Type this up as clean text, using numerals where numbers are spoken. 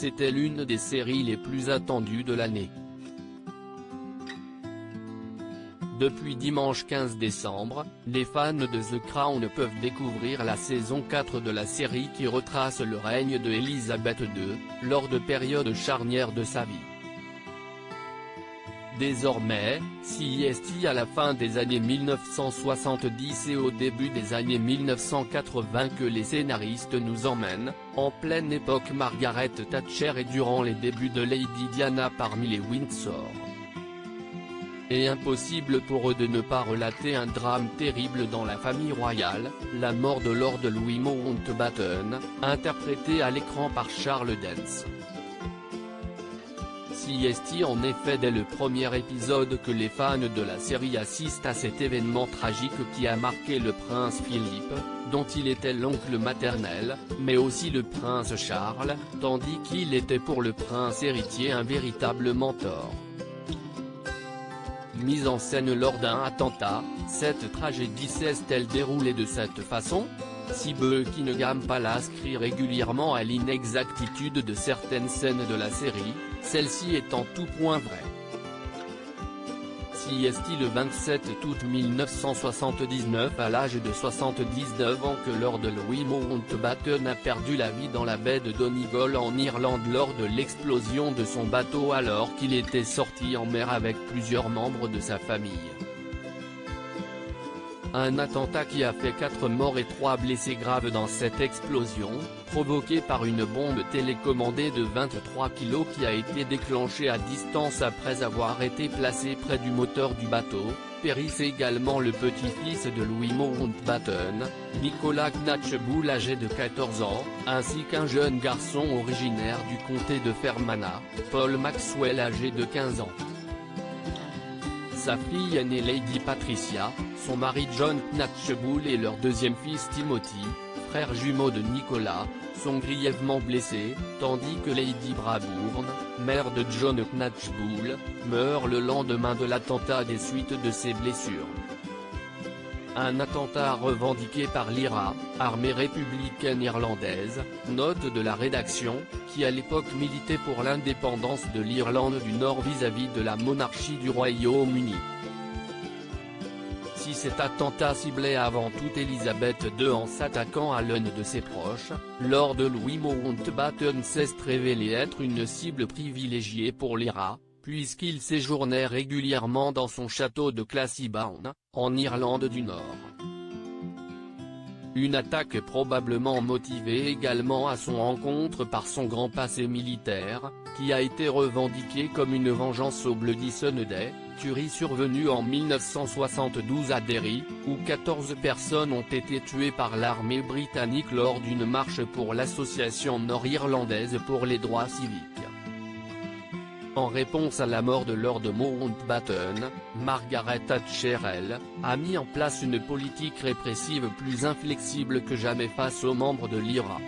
c'était l'une des séries les plus attendues de l'année. Depuis dimanche 15 décembre, les fans de The Crown peuvent découvrir la saison 4 de la série qui retrace le règne de Élisabeth II, lors de périodes charnières de sa vie. Désormais, si est à la fin des années 1970 et au début des années 1980 que les scénaristes nous emmènent, en pleine époque Margaret Thatcher et durant les débuts de Lady Diana parmi les Windsor. Et impossible pour eux de ne pas relater un drame terrible dans la famille royale, la mort de Lord Louis Mountbatten, interprété à l'écran par Charles Dance. Si est en effet dès le premier épisode que les fans de la série assistent à cet événement tragique qui a marqué le prince Philippe, dont il était l'oncle maternel, mais aussi le prince Charles, tandis qu'il était pour le prince héritier un véritable mentor. Mise en scène lors d'un attentat, cette tragédie s'est-elle déroulée de cette façon? Si Buckingham Palace crie régulièrement à l'inexactitude de certaines scènes de la série, celle-ci est en tout point vraie. Si est le 27 août 1979 à l'âge de 79 ans que Lord Louis Mountbatten a perdu la vie dans la baie de Donegal en Irlande lors de l'explosion de son bateau alors qu'il était sorti en mer avec plusieurs membres de sa famille. Un attentat qui a fait 4 morts et 3 blessés graves dans cette explosion, provoquée par une bombe télécommandée de 23 kg qui a été déclenchée à distance après avoir été placée près du moteur du bateau, périssent également le petit-fils de Louis Mountbatten, Nicholas Knatchbull âgé de 14 ans, ainsi qu'un jeune garçon originaire du comté de Fermanagh, Paul Maxwell âgé de 15 ans. Sa fille aînée Lady Patricia, son mari John Knatchbull et leur deuxième fils Timothy, frère jumeau de Nicolas, sont grièvement blessés, tandis que Lady Brabourne, mère de John Knatchbull, meurt le lendemain de l'attentat des suites de ses blessures. Un attentat revendiqué par l'IRA, armée républicaine irlandaise, note de la rédaction, qui à l'époque militait pour l'indépendance de l'Irlande du Nord vis-à-vis de la monarchie du Royaume-Uni. Si cet attentat ciblait avant tout Élisabeth II en s'attaquant à l'un de ses proches, Lord Louis Mountbatten s'est révélé être une cible privilégiée pour l'IRA, puisqu'il séjournait régulièrement dans son château de Classiebawn, en Irlande du Nord. Une attaque probablement motivée également à son encontre par son grand passé militaire, qui a été revendiquée comme une vengeance au Bloody Sunday, tuerie survenue en 1972 à Derry, où 14 personnes ont été tuées par l'armée britannique lors d'une marche pour l'association nord-irlandaise pour les droits civiques. En réponse à la mort de Lord Mountbatten, Margaret Thatcher a mis en place une politique répressive plus inflexible que jamais face aux membres de l'IRA.